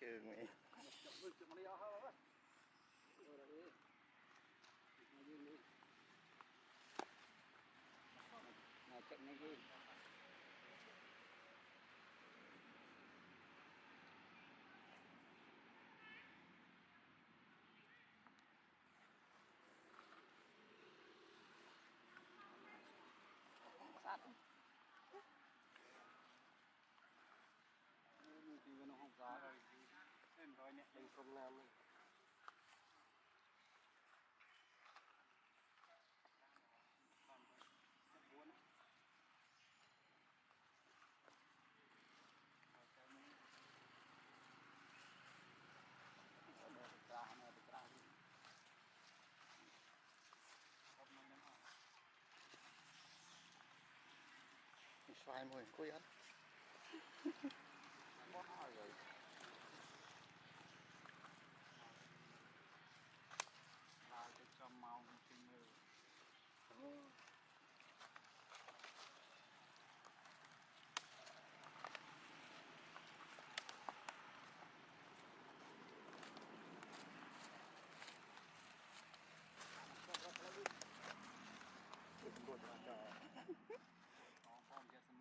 Chưa mày. Chạy ngay đi. Sát. Thì nó không giá rồi. Nên rồi nè, đừng không làm. Xoay mồi cuối hết. Có rồi. Là cái cho màu trên người. Buồn quá trời. Có phong cho sớm.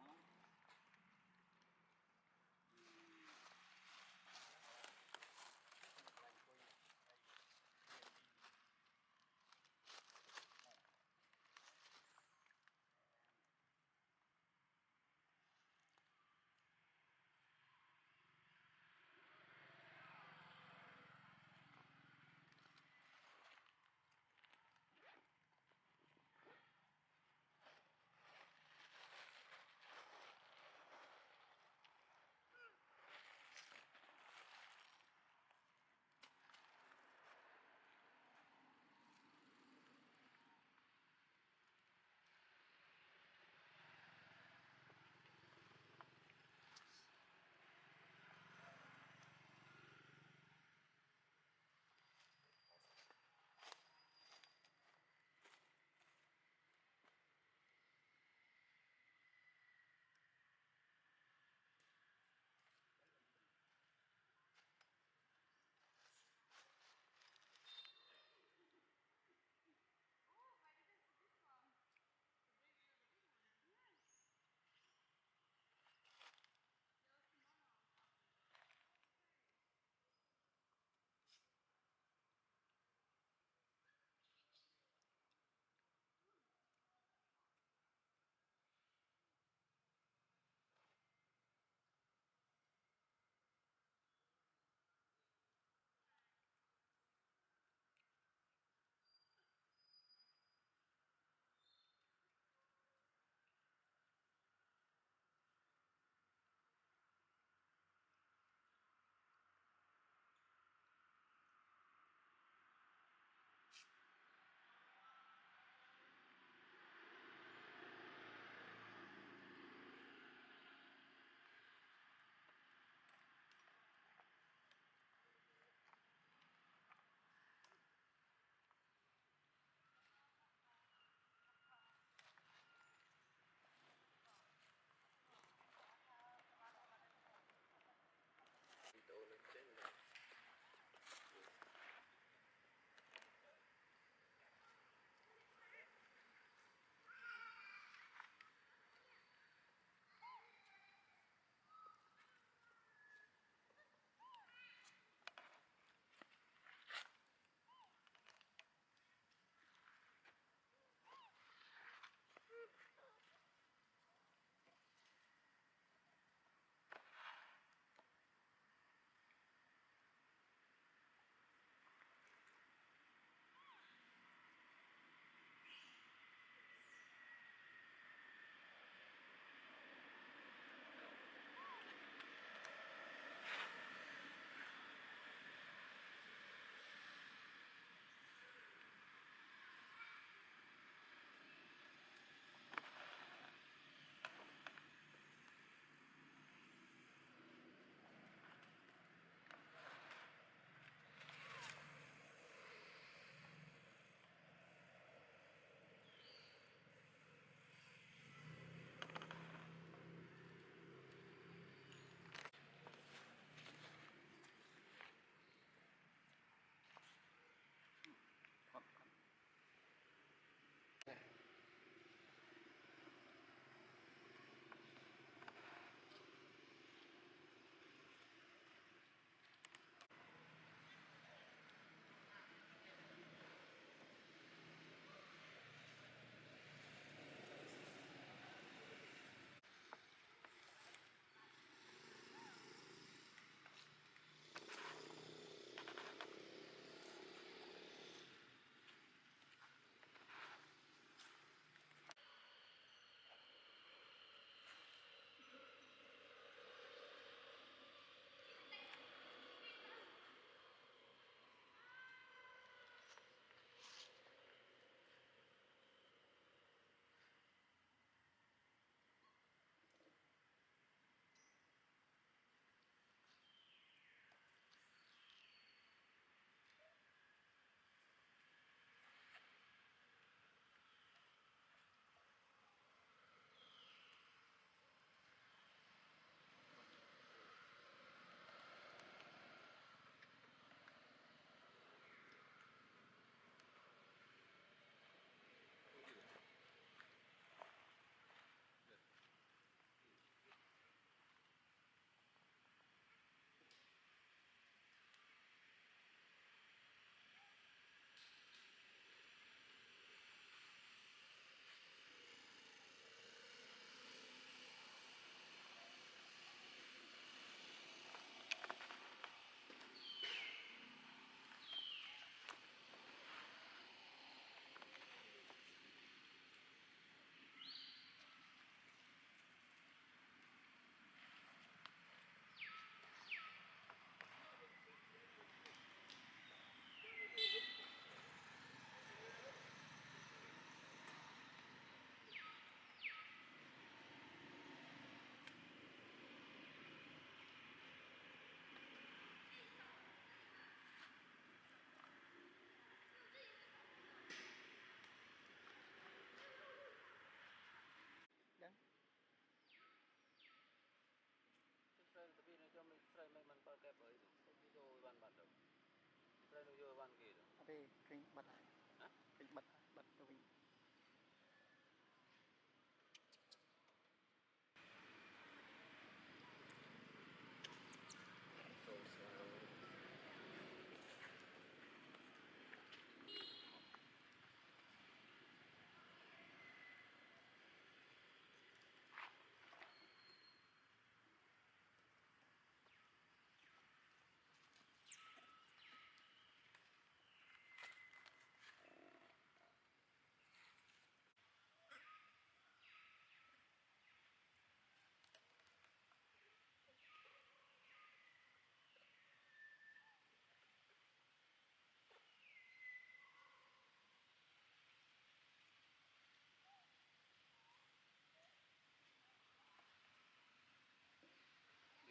ban kia rồi. ở đây kênh bật lại Hả? kênh bật bật rồi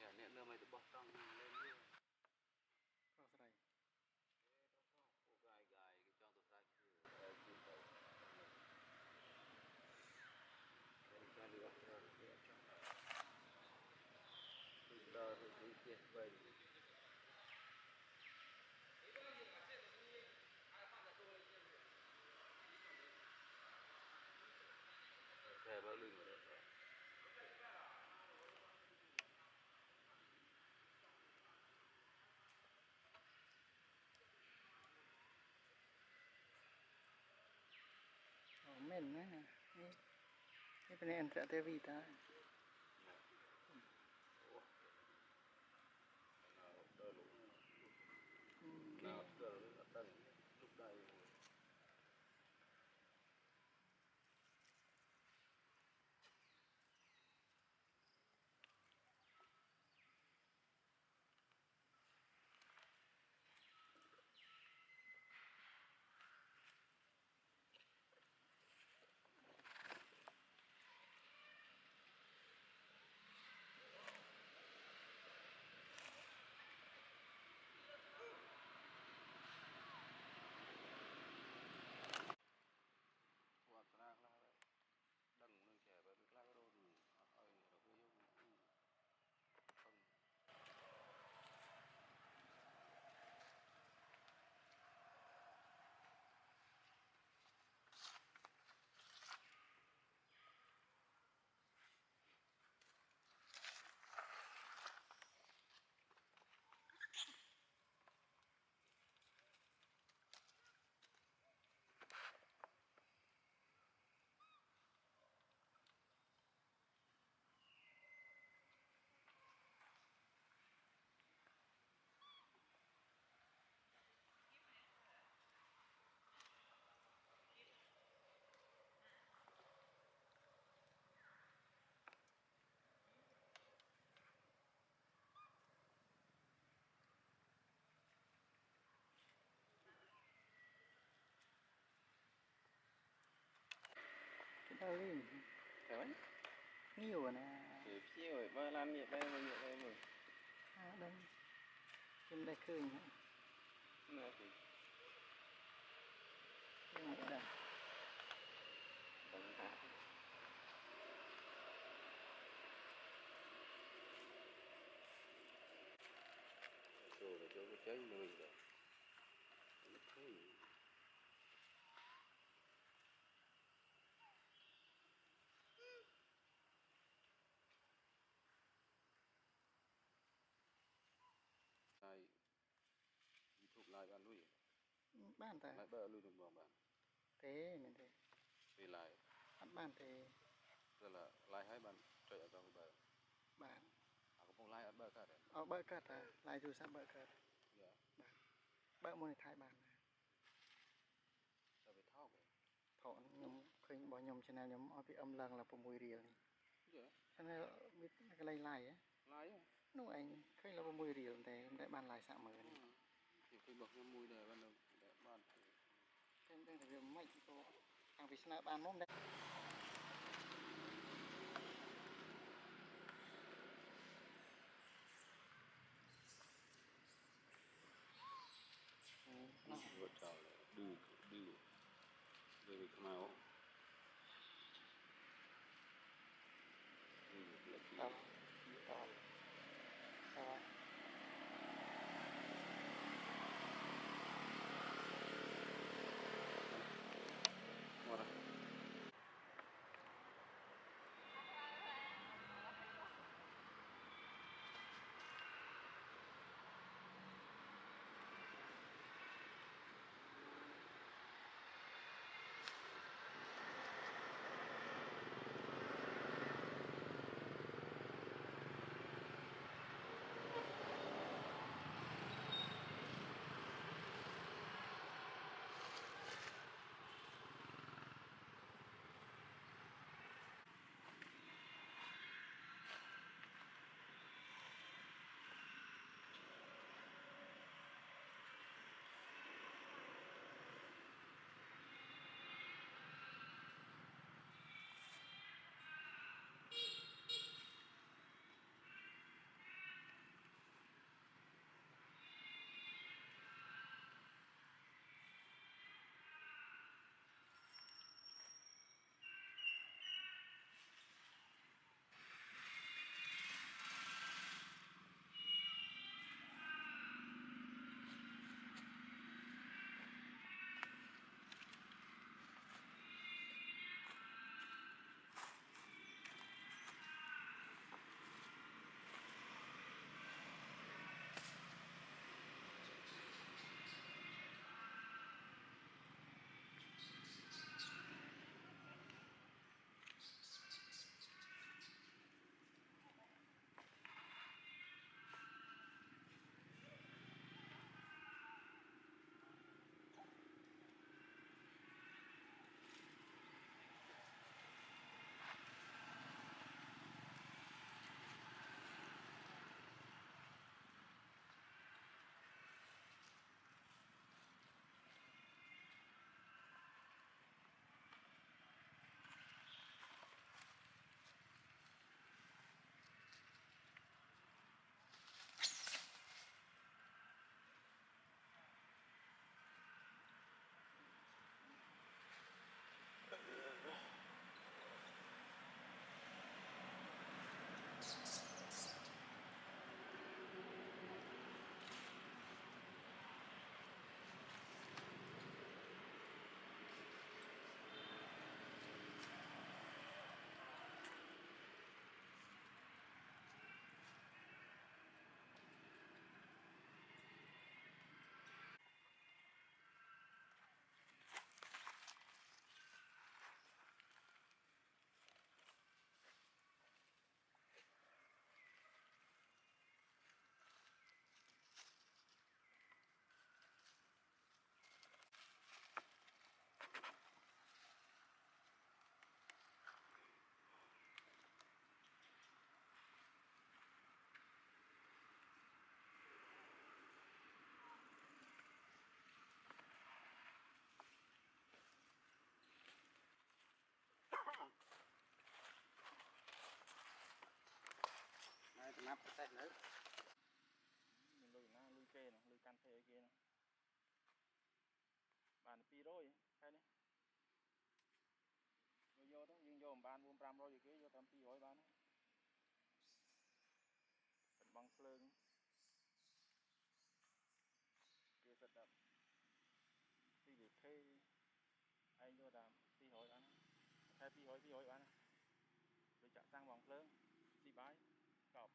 Dạ, nè lơ mày tụi bóc trong lên đi. có sao đây Gai gai cái trong tụi sai kia. Cái đi gặp nhau để trong. Bây giờ thì cái kia về. Xe bao lưng rồi đó. men nữa nè cái bên này ăn trợ tê vi ta Nào đỡ ở tầng lúc đây. Đằng nâng trẻ và được lại đô đủ ở đó với yêu không cái đâu đi phải đấy nhiều rồi nè thì phía rồi ba lan nhiệt đây mà nhiệt đây mà đây trên đây khơi nữa này thì cái này đây bằng hạt rồi là cho nó cháy người rồi nó thấy ai YouTube live ăn lui ban ta lại bơ lui được bằng bạn thế mình thế vì lại ăn ban thế tức là live hai bạn chạy ở trong bờ bạn có phong live ăn bơ cả đấy ở bờ cát à lại dù sao bờ cát dạ bạn bờ môn thái bạn sao phải thao vậy thọ nhóm khơi bỏ nhóm cho nên nhóm ở bị âm lần là по mùi rìa này dạ cho nên biết cái lay lay á live á lúc anh khơi là по mùi rìa thì đại ban lại sạm mới này thì phải bật cái mùi để ban đầu để ban cái đây là việc mạnh của hàng Việt Nam ban mông đấy nó vượt trào đưa đưa đưa về Khmer đưa là đó đó đó แต่นึก mình lùi na lùi kê nè lùi can phê kia nè bàn pi rồi cái này vô đó nhưng vô bàn buôn pram rồi kia vô tầm pi hỏi bàn phần băng phơn kia sật đập pi để thuê anh vô làm pi hỏi bán thay pi hỏi bán rồi chặn sang băng phơn đi bái cọp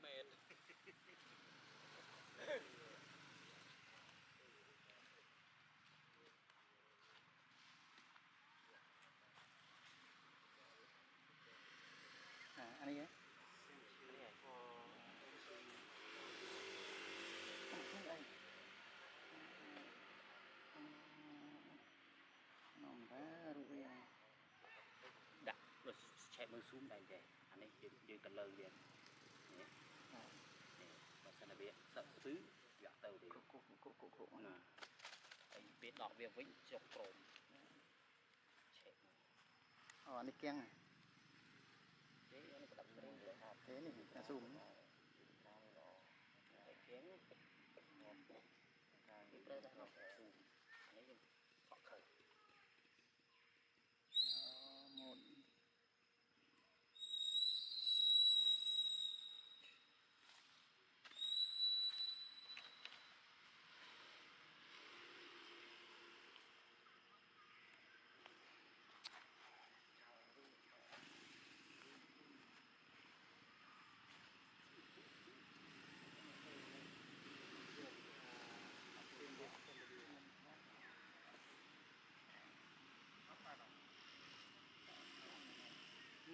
mệt anh ấy đặt rồi chạy mưa xuống đây vậy anh ấy như cần lơ vậy và sau này biết sợ xứ dọa tàu thì nè anh biết đọc việc vĩnh chọc trộm anh đi keng này thế anh có đọc riêng rồi hả thế này là zoom tiếng cái đây là học zoom anh ấy họ khởi một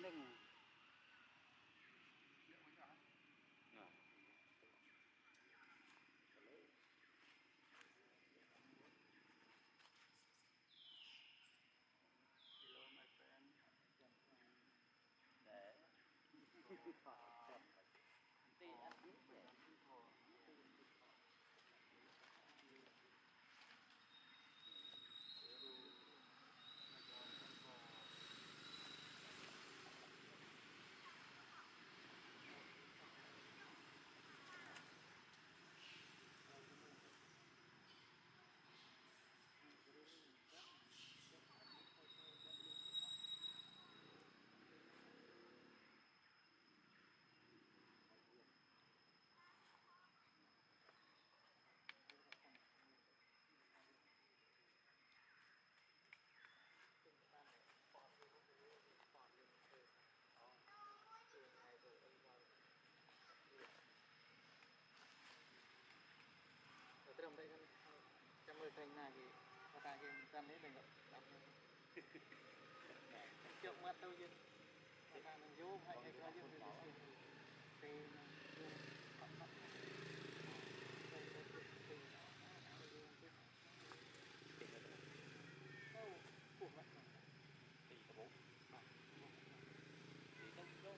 nâng trong đây trong mười thành này thì người ta cái tâm đấy mình đọc chụp mặt đâu chứ người ta mình vô hay hay có những cái thì vô bắt bắt của mặt thì có bố thì trong đâu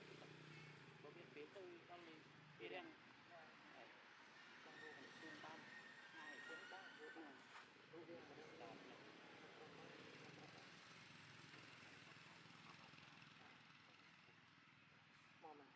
có biết phía tôi con mình phía đen trong vô mình xuyên tam hai tiếng ba vô cùng vô đen mà đen đỏ này mò mình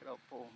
Cậu phùng.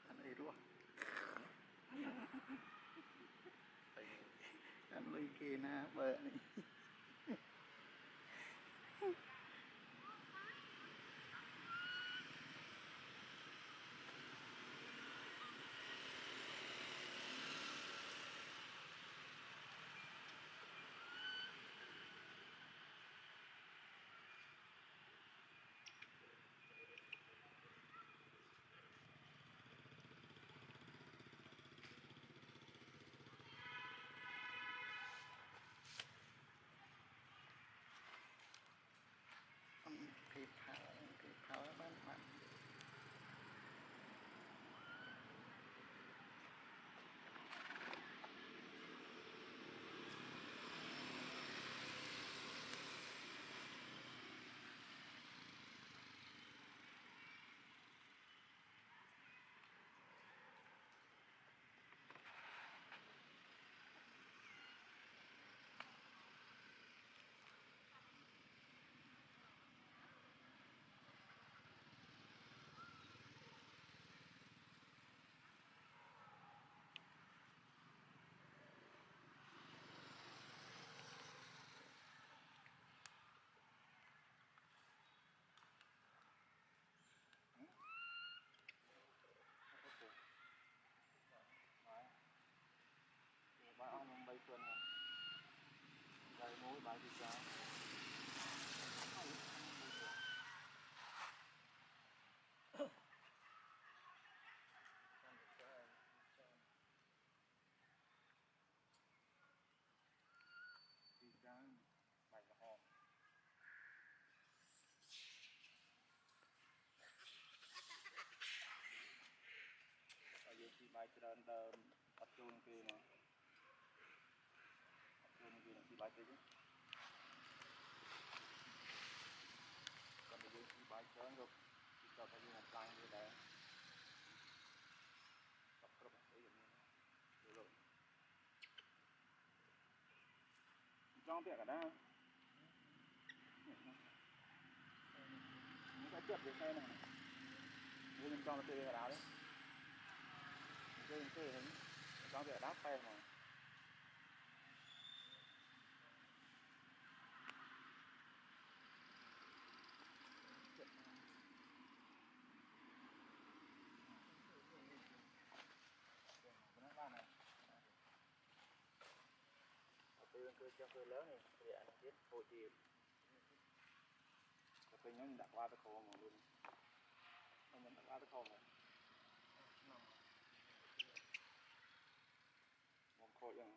Anh ấy luôn. Anh lui kia na bờ này. bài trơn đờm ấp chôn kia mà ấp chôn kia là xí bài kia chứ còn bây giờ xí bài trơn rồi thì cho cái gì một lang như thế tập rất là dễ dàng rồi trong tiệm cả đó những cái chật về xe này như bên trong nó tê đá đấy tê hình trong tiệm đá xe mà từ cho cơ lớn này thì anh biết phô chi cái nó đặt qua cái khô mà luôn nó mình đặt qua cái khô mà một khô chẳng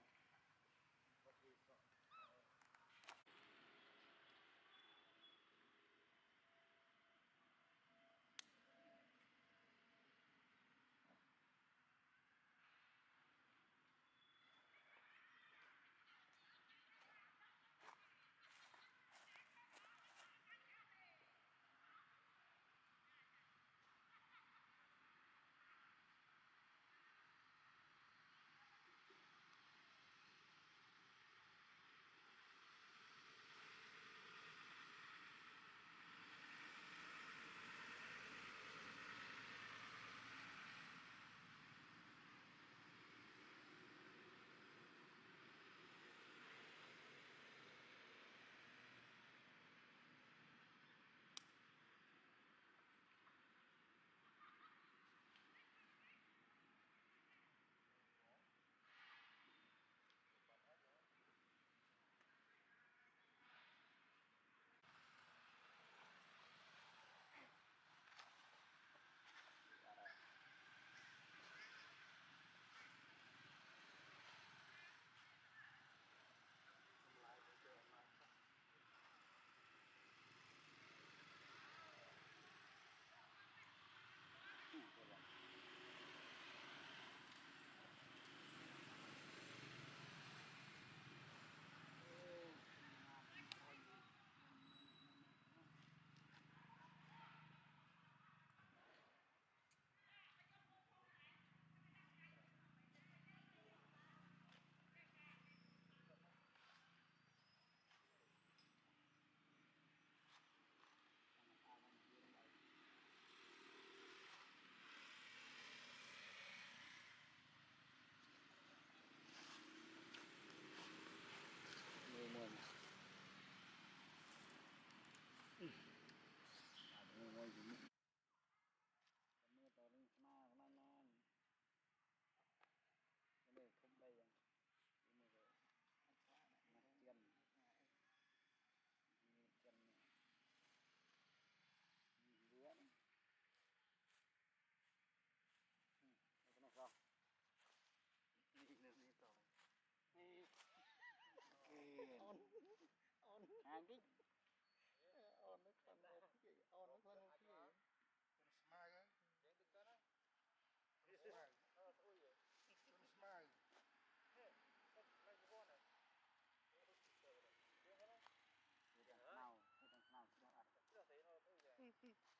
hàng cái on nó còn on nó hơn cái Smile á. Smile. nào nào